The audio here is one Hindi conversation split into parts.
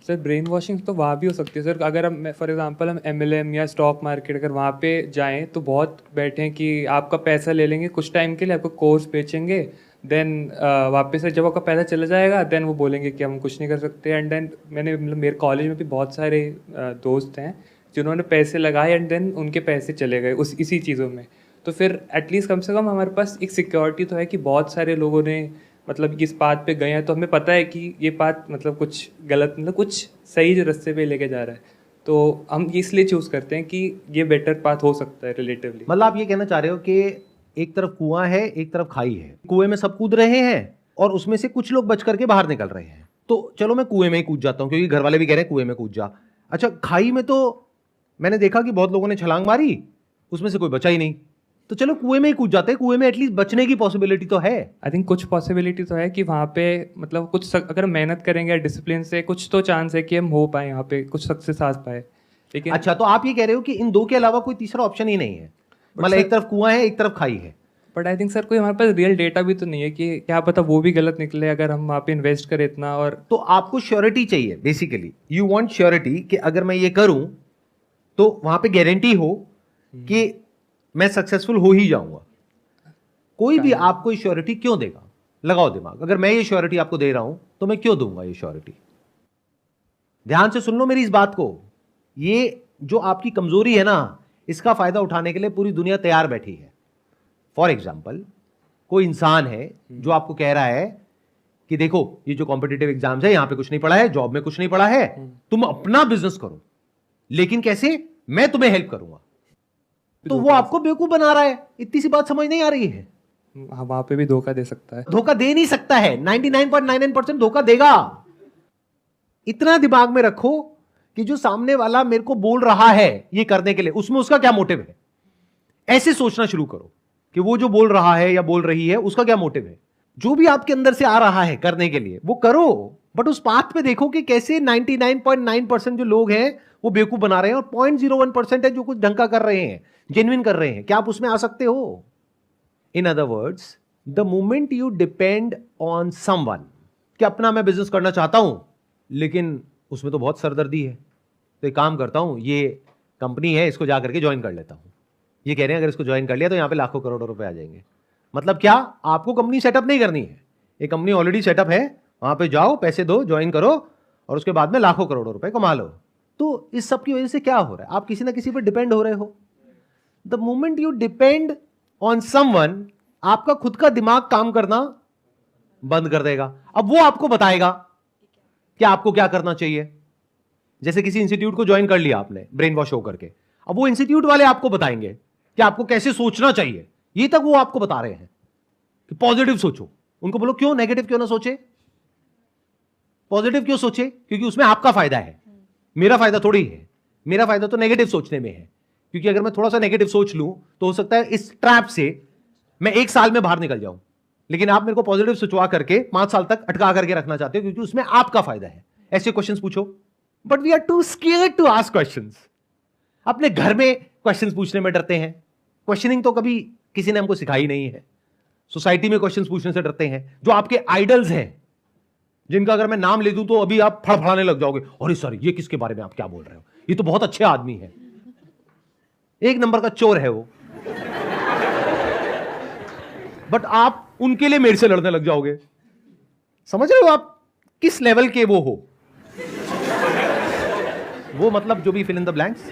सर ब्रेन वॉशिंग तो वहाँ भी हो सकती है सर। अगर हम फॉर एग्जांपल हम एमएलएम या स्टॉक मार्केट अगर वहाँ पे जाएं तो बहुत बैठे हैं कि आपका पैसा ले लेंगे कुछ टाइम के लिए, आपको कोर्स बेचेंगे, देन वापस से जब आपका पैसा चला जाएगा देन वो बोलेंगे कि हम कुछ नहीं कर सकते। एंड देन मैंने मतलब मेरे कॉलेज में भी बहुत सारे दोस्त हैं जिन्होंने पैसे लगाए एंड देन उनके पैसे चले गए उस इसी चीज़ों में। तो फिर एटलीस्ट कम से कम हमारे पास एक सिक्योरिटी तो है कि बहुत सारे लोगों ने मतलब इस पाथ पे गए हैं, तो हमें पता है कि ये पाथ मतलब कुछ गलत मतलब कुछ सही जो रास्ते पे लेके जा रहा है, तो हम इसलिए चूज़ करते हैं कि ये बेटर पाथ हो सकता है रिलेटिवली। मतलब आप ये कहना चाह रहे हो कि एक तरफ कुआं है एक तरफ खाई है, कुएं में सब कूद रहे हैं और उसमें से कुछ लोग बच करके बाहर निकल रहे हैं, तो चलो मैं कुएं में ही कूद जाता हूं क्योंकि घर वाले भी कह रहे हैं कुएं में कूद जा। अच्छा, खाई में तो मैंने देखा कि बहुत लोगों ने छलांग मारी, उसमें से कोई बचा ही नहीं, तो चलो कुएं में ही कूद जाते हैं, कुएं में एटलीस्ट बचने की पॉसिबिलिटी तो है। आई थिंक कुछ पॉसिबिलिटी तो है कि वहाँ पे मतलब अगर मेहनत करेंगे डिसिप्लिन से कुछ तो चांस है कि हम हो पाए यहाँ पे कुछ सक्सेस आ पाए। लेकिन अच्छा, तो आप ये कह रहे हो कि इन दो के अलावा कोई तीसरा ऑप्शन ही नहीं है, मतलब एक तरफ कुआं है एक तरफ खाई है। बट आई थिंक सर कोई हमारे पास रियल डेटा भी तो नहीं है कि क्या पता वो भी गलत निकले अगर हम वहाँ पे इन्वेस्ट करें इतना। और तो आपको श्योरिटी चाहिए, बेसिकली यू वांट श्योरिटी कि अगर मैं ये करूं तो वहां पे गारंटी हो कि मैं सक्सेसफुल हो ही जाऊंगा। कोई भी आपको श्योरिटी क्यों देगा? लगाओ दिमाग, अगर मैं ये श्योरिटी आपको दे रहा हूं तो मैं क्यों दूंगा ये श्योरिटी? ध्यान से सुन लो मेरी इस बात को। ये जो आपकी कमजोरी है ना, इसका फायदा उठाने के लिए पूरी दुनिया तैयार बैठी है। फॉर एग्जाम्पल, कोई इंसान है जो आपको कह रहा है कि देखो ये जो कॉम्पिटिटिव एग्जाम्स है यहां पे कुछ नहीं पढ़ा है, जॉब में कुछ नहीं पढ़ा है, तुम अपना बिजनेस करो, लेकिन कैसे? मैं तुम्हें हेल्प करूंगा। तो वो आपको बेवकूफ बना रहा है। इतनी सी बात समझ नहीं आ रही है? हाँ, वहाँ पे भी धोखा दे सकता है। धोखा दे नहीं सकता है, 99.99% धोखा देगा। इतना दिमाग में रखो कि जो सामने वाला मेरे को बोल रहा है ये करने के लिए, उसमें उसका क्या मोटिव है। ऐसे सोचना शुरू करो कि वो जो बोल रहा है या बोल रही है उसका क्या मोटिव है। जो भी आपके अंदर से आ रहा है करने के लिए वो करो, बट उस पाथ पे देखो कि कैसे 99.9% जो लोग हैं वो बेवकूफ बना रहे हैं और 0.01% है जो कुछ ढंग का कर रहे हैं, जेन्युइन कर रहे हैं। क्या आप उसमें आ सकते हो? In other words, the moment you depend on someone कि अपना मैं बिजनेस करना चाहता हूं लेकिन उसमें तो बहुत सरदर्दी है, तो एक काम करता हूं, ये कंपनी है इसको जाकर के ज्वाइन कर लेता हूं। ये कह रहे हैं अगर इसको ज्वाइन कर लिया तो यहां पे लाखों करोड़ों रुपए आ जाएंगे। मतलब क्या? आपको कंपनी सेटअप नहीं करनी है, एक कंपनी ऑलरेडी सेटअप है, वहां पे जाओ, पैसे दो, ज्वाइन करो और उसके बाद में लाखों करोड़ों रुपए कमा लो। तो इस सब की वजह से क्या हो रहा है? आप किसी ना किसी पर डिपेंड हो रहे हो। The moment you depend on someone, आपका खुद का दिमाग काम करना बंद कर देगा। अब वो आपको बताएगा कि आपको क्या करना चाहिए। जैसे किसी इंस्टीट्यूट को ज्वाइन कर लिया आपने ब्रेन वॉश होकर के, अब वो इंस्टीट्यूट वाले आपको बताएंगे कि आपको कैसे सोचना चाहिए। ये तक वो आपको बता रहे हैं कि पॉजिटिव सोचो। उनको बोलो क्यों नेगेटिव क्यों ना सोचे, पॉजिटिव क्यों सोचे? क्योंकि उसमें आपका फायदा है, मेरा फायदा थोड़ी है। मेरा फायदा तो नेगेटिव सोचने में है, क्योंकि अगर मैं थोड़ा सा नेगेटिव सोच लूं तो हो सकता है इस ट्रैप से मैं 1 साल में बाहर निकल जाऊं। लेकिन आप मेरे को पॉजिटिव सोचवा करके 5 साल तक अटका करके रखना चाहते हो क्योंकि उसमें आपका फायदा है। ऐसे क्वेश्चंस पूछो, but we are too scared to ask questions. अपने घर में क्वेश्चंस पूछने में डरते हैं। क्वेश्चनिंग तो कभी किसी ने हमको सिखाई नहीं है। सोसाइटी में क्वेश्चंस पूछने से डरते हैं। जो आपके आइडल्स हैं, जिनका अगर मैं नाम ले दूं तो अभी आप फड़फड़ाने लग जाओगे, अरे सर ये किसके बारे में आप क्या बोल रहे हो, ये तो बहुत अच्छे आदमी है, 1 नंबर का चोर है वो। बट आप उनके लिए मेरे से लड़ने लग जाओगे। समझ रहे हो आप किस लेवल के वो हो? वो मतलब जो भी फिल इन द ब्लैंक्स।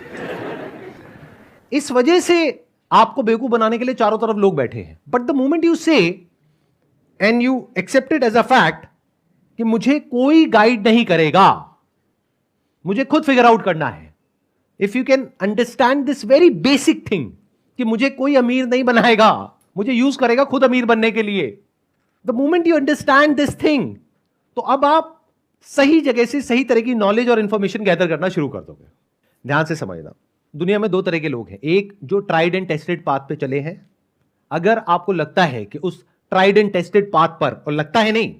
इस वजह से आपको बेवकूफ बनाने के लिए चारों तरफ लोग बैठे हैं। But the moment you say and you accept it as a fact कि मुझे कोई गाइड नहीं करेगा, मुझे खुद फिगर आउट करना है। If you can understand this very basic thing कि मुझे कोई अमीर नहीं बनाएगा, मुझे यूज करेगा खुद अमीर बनने के लिए। The moment you understand this thing, तो अब आप सही जगह से सही तरह की नॉलेज और इंफॉर्मेशन गैदर करना शुरू कर दोगे। ध्यान से समझना, दुनिया में 2 तरह के लोग हैं। एक जो ट्राइड एंड टेस्टेड पाथ पे चले हैं। अगर आपको लगता है कि उस ट्राइड एंड टेस्टेड पाथ पर, और लगता है नहीं,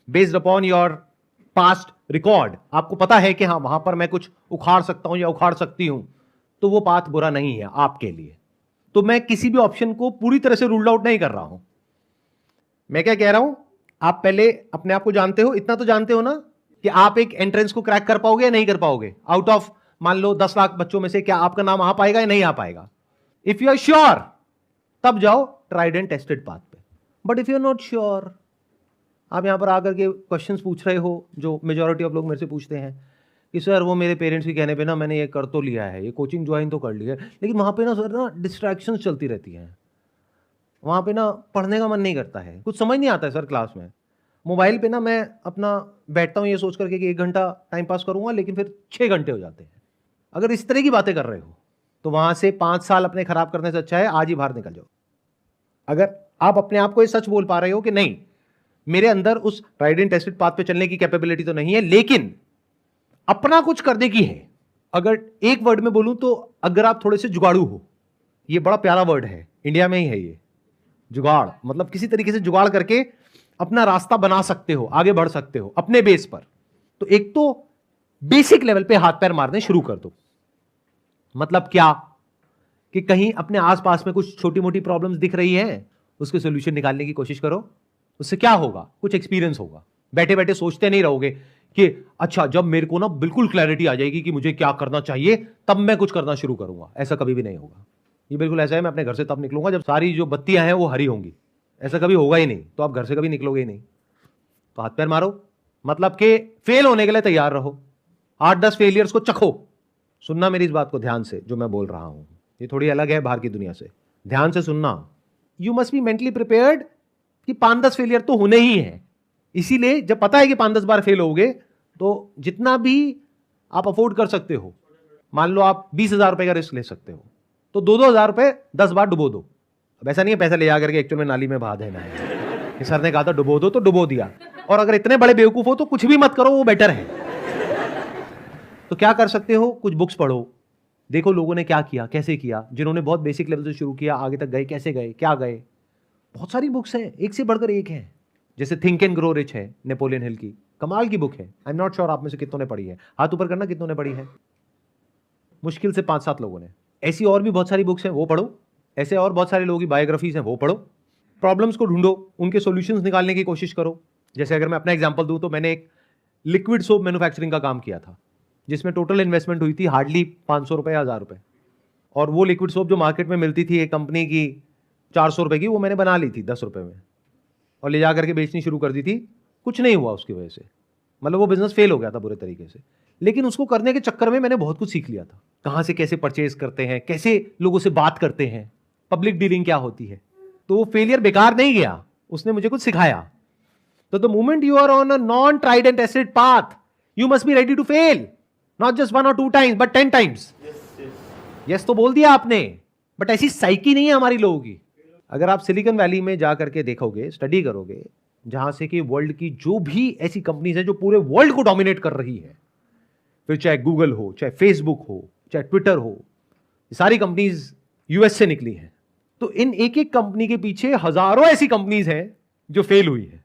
based upon your past record, आपको पता है कि हाँ वहां पर मैं कुछ उखाड़ सकता हूं या उखाड़ सकती हूं, तो वो पाथ बुरा नहीं है आपके लिए। तो मैं किसी भी ऑप्शन को पूरी तरह से रूल्ड आउट नहीं कर रहा हूं। मैं क्या कह रहा हूं, आप पहले अपने आप को जानते हो, इतना तो जानते हो ना कि आप एक एंट्रेंस को क्रैक कर पाओगे या नहीं कर पाओगे? आउट ऑफ मान लो 10 लाख बच्चों में से क्या आपका नाम आ पाएगा या नहीं आ पाएगा? इफ यू आर श्योर तब जाओ ट्राइड एंड टेस्टेड पाथ पे। But if you are not sure, आप यहां पर आकर के क्वेश्चंस पूछ रहे हो जो मेजॉरिटी ऑफ लोग मेरे से पूछते हैं कि सर वो मेरे पेरेंट्स के कहने पे ना मैंने ये कर तो लिया है, ये कोचिंग ज्वाइन तो कर लिया है, लेकिन वहाँ पे ना सर ना डिस्ट्रैक्शंस चलती रहती हैं, वहाँ पे ना पढ़ने का मन नहीं करता है, कुछ समझ नहीं आता है सर क्लास में, मोबाइल पे ना मैं अपना बैठता हूँ ये सोच करके कि 1 घंटा टाइम पास करूँगा लेकिन फिर 6 घंटे हो जाते हैं। अगर इस तरह की बातें कर रहे हो तो वहाँ से 5 साल अपने खराब करने से अच्छा है आज ही बाहर निकल जाओ। अगर आप अपने आप को ये सच बोल पा रहे हो कि नहीं मेरे अंदर उस ट्राइड एंड टेस्टेड पाथ पे चलने की कैपेबिलिटी तो नहीं है लेकिन अपना कुछ करने की है, अगर एक वर्ड में बोलूं तो अगर आप थोड़े से जुगाड़ू हो, ये बड़ा प्यारा वर्ड है, इंडिया में ही है ये जुगाड़, मतलब किसी तरीके से जुगाड़ करके अपना रास्ता बना सकते हो, आगे बढ़ सकते हो अपने बेस पर, तो एक तो बेसिक लेवल पे हाथ पैर मारने शुरू कर दो। मतलब क्या कि कहीं अपने आसपास में कुछ छोटी मोटी प्रॉब्लम्स दिख रही है उसके सोल्यूशन निकालने की कोशिश करो। उससे क्या होगा? कुछ एक्सपीरियंस होगा। बैठे बैठे सोचते नहीं रहोगे कि अच्छा जब मेरे को ना बिल्कुल क्लैरिटी आ जाएगी कि मुझे क्या करना चाहिए तब मैं कुछ करना शुरू करूंगा, ऐसा कभी भी नहीं होगा। ये बिल्कुल ऐसा है, मैं अपने घर से तब निकलूंगा जब सारी जो बत्तियां हैं वो हरी होंगी, ऐसा कभी होगा ही नहीं, तो आप घर से कभी निकलोगे ही नहीं। तो हाथ पैर मारो, मतलब कि फेल होने के लिए तैयार रहो, 8-10 फेलियर्स को चखो। सुनना मेरी इस बात को ध्यान से, जो मैं बोल रहा हूं ये थोड़ी अलग है बाहर की दुनिया से, ध्यान से सुनना। You must be mentally prepared कि 5-10 फेलियर तो होने ही है, इसीलिए जब पता है कि 5-10 बार फेल होगे तो जितना भी आप अफोर्ड कर सकते हो, मान लो आप 20,000 रुपए का रिस्क ले सकते हो तो 2-2 हज़ार रुपए 10 बार डुबो दो। अब ऐसा नहीं है पैसा ले जाकर के एक्चुअल में नाली में बहा देना है, सर ने कहा था डुबो दो तो डुबो दिया, और अगर इतने बड़े बेवकूफ हो तो कुछ भी मत करो, वो बेटर है। तो क्या कर सकते हो? कुछ बुक्स पढ़ो, देखो लोगों ने क्या किया, कैसे किया, जिन्होंने बहुत बेसिक लेवल से शुरू किया आगे तक गए, कैसे गए, क्या गए। बहुत सारी बुक्स हैं, एक से बढ़कर एक है। जैसे थिंक एंड ग्रो रिच है नेपोलियन हिल की, कमाल की बुक है। आई एम नॉट श्योर आप में से कितनों ने पढ़ी है, हाथ ऊपर करना कितनों ने पढ़ी है। मुश्किल से 5-7 लोगों ने। ऐसी और भी बहुत सारी बुक्स हैं, वो पढ़ो। ऐसे और बहुत सारे लोगों की बायोग्राफीज हैं, वो पढ़ो। प्रॉब्लम्स को ढूंढो, उनके सॉल्यूशंस निकालने की कोशिश करो। जैसे अगर मैं अपना एग्जांपल दूं तो मैंने एक लिक्विड सोप मैन्युफैक्चरिंग का काम किया था जिसमें टोटल इन्वेस्टमेंट हुई थी हार्डली 500 रुपये या 1000 रुपये, और वो लिक्विड सोप जो मार्केट में मिलती थी एक कंपनी की 400 रुपये की, वो मैंने बना ली थी 10 रुपये में और ले जा करके बेचनी शुरू कर दी थी। कुछ नहीं हुआ उसकी वजह से, मतलब वो बिजनेस फेल हो गया था बुरे तरीके से, लेकिन उसको करने के चक्कर में मैंने बहुत कुछ सीख लिया था। कहाँ से कैसे परचेज करते हैं, कैसे लोगों से बात करते हैं, पब्लिक डीलिंग क्या होती है। तो वो फेलियर बेकार नहीं गया, उसने मुझे कुछ सिखाया। तो the moment you are on a non tried and tested path, you must be ready to fail, not just 1 or 2 times but 10 times। Yes तो बोल दिया आपने, बट ऐसी साइकी नहीं है हमारी लोगों की। अगर आप सिलिकॉन वैली में जा करके देखोगे, स्टडी करोगे, जहां से कि वर्ल्ड की जो भी ऐसी कंपनीज है जो पूरे वर्ल्ड को डोमिनेट कर रही है, फिर चाहे गूगल हो, चाहे फेसबुक हो, चाहे ट्विटर हो, ये सारी कंपनीज यूएस से निकली हैं। तो इन एक एक कंपनी के पीछे हजारों ऐसी कंपनीज हैं जो फेल हुई है।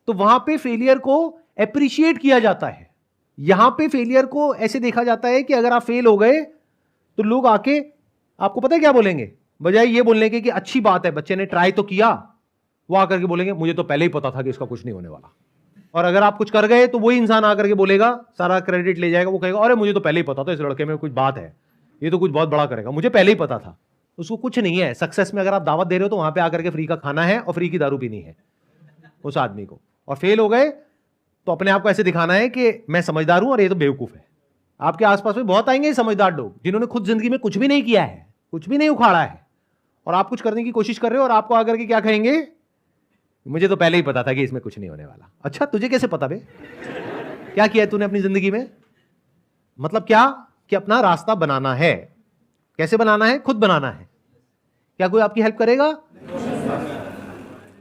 तो वहां पे फेलियर को एप्रिशिएट किया जाता है। यहां पे फेलियर को ऐसे देखा जाता है कि अगर आप फेल हो गए तो लोग आके आपको पता है क्या बोलेंगे, बजाय ये बोलने के कि अच्छी बात है बच्चे ने ट्राई तो किया, वो आकर के बोलेंगे मुझे तो पहले ही पता था कि इसका कुछ नहीं होने वाला। और अगर आप कुछ कर गए तो वही इंसान आकर के बोलेगा, सारा क्रेडिट ले जाएगा, वो कहेगा अरे मुझे तो पहले ही पता था इस लड़के में कुछ बात है, ये तो कुछ बहुत बड़ा करेगा, मुझे पहले ही पता था। उसको कुछ नहीं है। सक्सेस में अगर आप दावत दे रहे हो तो वहां पे आकर के फ्री का खाना है और फ्री की दारू पीनी है उस आदमी को। और फेल हो गए तो अपने आप को ऐसे दिखाना है कि मैं समझदार हूं और ये तो बेवकूफ है। आपके आसपास में बहुत आएंगे समझदार लोग जिन्होंने खुद जिंदगी में कुछ भी नहीं किया है, कुछ भी नहीं उखाड़ा है, और आप कुछ करने की कोशिश कर रहे हो और आपको आकर के क्या कहेंगे, मुझे तो पहले ही पता था कि इसमें कुछ नहीं होने वाला। अच्छा तुझे कैसे पता बे, क्या किया तूने अपनी जिंदगी में? मतलब क्या कि अपना रास्ता बनाना है। कैसे बनाना है? खुद बनाना है। क्या कोई आपकी हेल्प करेगा?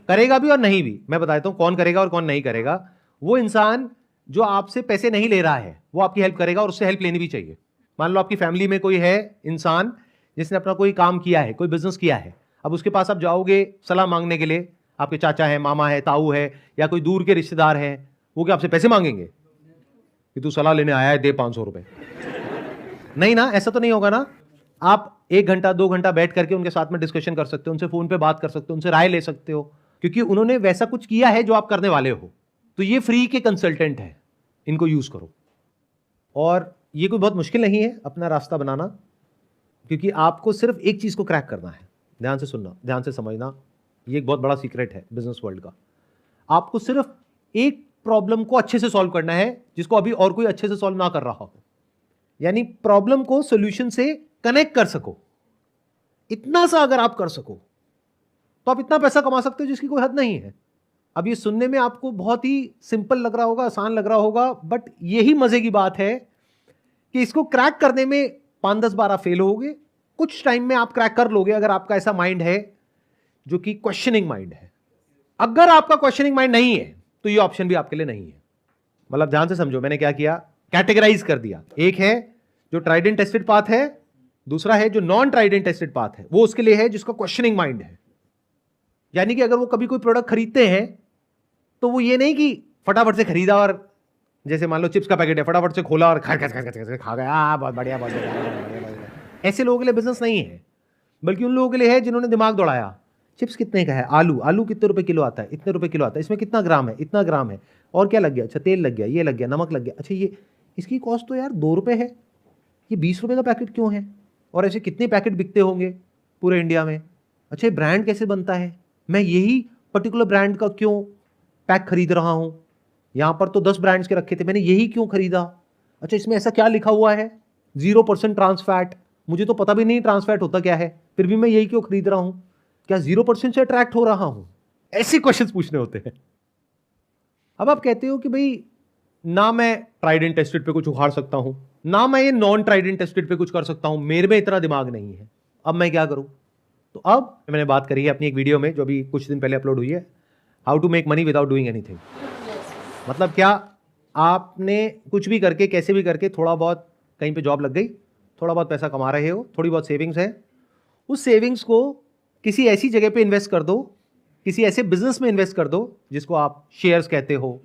करेगा भी और नहीं भी। मैं बताता हूं कौन करेगा और कौन नहीं करेगा। वो इंसान जो आपसे पैसे नहीं ले रहा है वो आपकी हेल्प करेगा और उससे हेल्प लेनी भी चाहिए। मान लो आपकी फैमिली में कोई है इंसान जिसने अपना कोई काम किया है, कोई बिजनेस किया है, अब उसके पास आप जाओगे सलाह मांगने के लिए, आपके चाचा है, मामा है, ताऊ है, या कोई दूर के रिश्तेदार हैं, वो क्या आपसे पैसे मांगेंगे कि तू सलाह लेने आया है दे 500 रुपए? नहीं ना, ऐसा तो नहीं होगा ना। आप 1 घंटा 2 घंटा बैठ करके उनके साथ में डिस्कशन कर सकते हो, उनसे फोन पे बात कर सकते हो, उनसे राय ले सकते हो, क्योंकि उन्होंने वैसा कुछ किया है जो आप करने वाले हो। तो ये फ्री के कंसल्टेंट है। इनको यूज करो। और ये कोई बहुत मुश्किल नहीं है अपना रास्ता बनाना, क्योंकि आपको सिर्फ एक चीज को क्रैक करना है। ध्यान से सुनना, ध्यान से समझना, ये एक बहुत बड़ा सीक्रेट है बिजनेस वर्ल्ड का। आपको सिर्फ एक प्रॉब्लम को अच्छे से सॉल्व करना है जिसको अभी और कोई अच्छे से सॉल्व ना कर रहा हो, यानी प्रॉब्लम को सॉल्यूशन से कनेक्ट कर सको। इतना सा अगर आप कर सको तो आप इतना पैसा कमा सकते हो जिसकी कोई हद नहीं है। अब ये सुनने में आपको बहुत ही सिंपल लग रहा होगा, आसान लग रहा होगा, बट यही मजे की बात है कि इसको क्रैक करने में 5-10 बार आप फेल होगे, कुछ टाइम में आप क्रैक कर लोगे अगर आपका ऐसा माइंड है जो कि क्वेश्चनिंग माइंड है। अगर आपका क्वेश्चनिंग माइंड नहीं है तो ये ऑप्शन भी आपके लिए नहीं है। मतलब ध्यान से समझो, मैंने क्या किया, कैटेगराइज कर दिया। एक है जो ट्राइड एंड टेस्टेड पाथ है, दूसरा है जो non tried and tested path है। वो उसके लिए है जिसका क्वेश्चनिंग माइंड है, यानी कि अगर वो कभी कोई प्रोडक्ट खरीदते हैं तो वो ये नहीं कि फटाफट से खरीदा और जैसे मान लो चिप्स का पैकेट है, फटाफट से खोला और खा गया, बहुत बढ़िया, बहुत बढ़िया। ऐसे लोगों के लिए बिजनेस नहीं है, बल्कि उन लोगों के लिए है जिन्होंने दिमाग दौड़ाया। चिप्स कितने का है, आलू कितने रुपए किलो आता है, इतने रुपए किलो आता है, इसमें कितना ग्राम है, इतना ग्राम है, और क्या लग गया, अच्छा तेल लग गया, ये लग गया, नमक लग गया, अच्छा ये इसकी कॉस्ट तो यार 2 रुपए है, ये 20 रुपए का पैकेट क्यों है, और ऐसे कितने पैकेट बिकते होंगे पूरे इंडिया में, अच्छा ये ब्रांड कैसे बनता है, मैं यही पर्टिकुलर ब्रांड का क्यों पैक खरीद रहा हूं, यहां पर तो 10 ब्रांड्स के रखे थे, मैंने यही क्यों खरीदा, अच्छा इसमें ऐसा क्या लिखा हुआ है 0% ट्रांस फैट, मुझे तो पता भी नहीं ट्रांस फैट होता क्या है, फिर भी मैं यही क्यों खरीद रहा हूं, क्या 0% से अट्रैक्ट हो रहा हूं। ऐसे क्वेश्चंस पूछने होते हैं। अब आप कहते हो कि भाई ना मैं ट्राइड एंड टेस्टेड पे कुछ उखाड़ सकता हूं, ना मैं ये नॉन ट्राइड एंड टेस्टेड पे कुछ कर सकता हूं, मेरे में इतना दिमाग नहीं है, अब मैं क्या करूं। तो अब मैंने बात करी है अपनी एक वीडियो में जो अभी कुछ दिन पहले अपलोड हुई है, how to make money without doing anything. मतलब क्या, आपने कुछ भी करके, कैसे भी करके, थोड़ा बहुत कहीं पे जॉब लग गई, थोड़ा बहुत पैसा कमा रहे हो, थोड़ी बहुत सेविंग्स है, उस सेविंग्स को किसी ऐसी जगह पे इन्वेस्ट कर दो, किसी ऐसे बिजनेस में इन्वेस्ट कर दो जिसको आप शेयर्स कहते हो,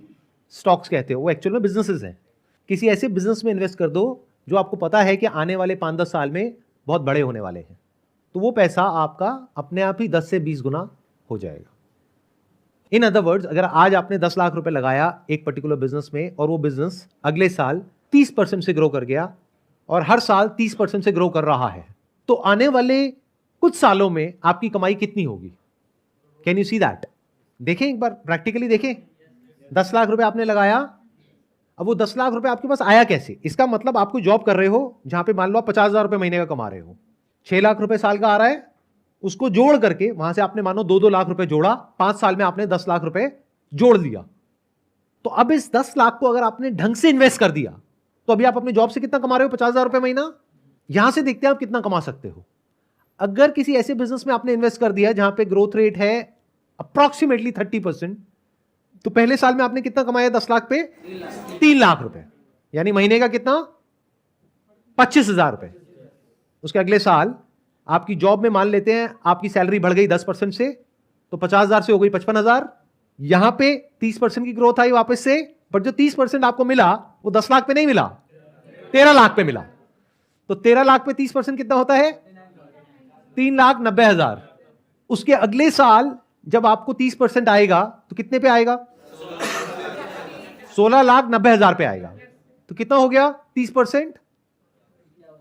स्टॉक्स कहते हो, वो एक्चुअल में बिजनेसेस हैं। किसी ऐसे बिजनेस में इन्वेस्ट कर दो जो आपको पता है कि आने वाले 5-10 साल में बहुत बड़े होने वाले हैं, तो वो पैसा आपका अपने आप ही 10 से 20 गुना हो जाएगा। इन अदर वर्ड्स, अगर आज आपने 10 लाख रुपए लगाया एक पर्टिकुलर बिजनेस में और वो बिजनेस अगले साल 30% से ग्रो कर गया और हर साल 30% से ग्रो कर रहा है, तो आने वाले कुछ सालों में आपकी कमाई कितनी होगी। Can you see that. देखें एक बार, प्रैक्टिकली देखें। 10 लाख रुपए आपने लगाया, अब वो 10 लाख रुपए आपके पास आया कैसे। इसका मतलब आप कोई जॉब कर रहे हो जहां पे मान लो आप 50,000 रुपए महीने का कमा रहे हो, 6 लाख रुपए साल का आ रहा है, उसको जोड़ करके वहां से आपने मानो 2-2 लाख रुपए जोड़ा, 5 साल में आपने 10 लाख रुपए जोड़ लिया। तो अब इस 10 लाख को अगर आपने ढंग से इन्वेस्ट कर दिया तो अभी आप अपनी जॉब से कितना कमा रहे हो, 50,000 रुपए महीना। यहां से देखते हैं आप कितना कमा सकते हो। अगर किसी ऐसे बिजनेस में आपने इन्वेस्ट कर दिया जहां पे ग्रोथ रेट है अप्रॉक्सीमेटली 30%, तो पहले साल में आपने कितना कमाया 10 लाख पे, 3 लाख रुपए, यानी महीने का कितना, 25,000 रुपए। उसके अगले साल आपकी जॉब में मान लेते हैं आपकी सैलरी बढ़ गई 10% से, तो 50,000 से हो गई 55,000। यहां पे 30% की ग्रोथ आई वापस से, बट जो 30% आपको मिला वो 10 लाख पे नहीं मिला, 13 लाख पे मिला। तो 13 लाख पे 30% कितना होता है, 3,90,000। उसके अगले साल जब आपको 30% आएगा तो कितने पे आएगा, 16,90,000 पे आएगा। तो कितना हो गया 30%,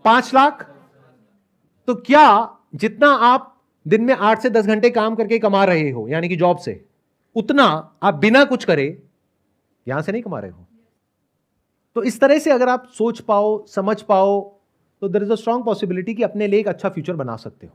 5 लाख। तो क्या जितना आप दिन में 8 से 10 घंटे काम करके कमा रहे हो, यानी कि जॉब से, उतना आप बिना कुछ करे यहां से नहीं कमा रहे हो। तो इस तरह से अगर आप सोच पाओ, समझ पाओ, तो there is a strong possibility कि अपने लिए एक अच्छा फ्यूचर बना सकते हो।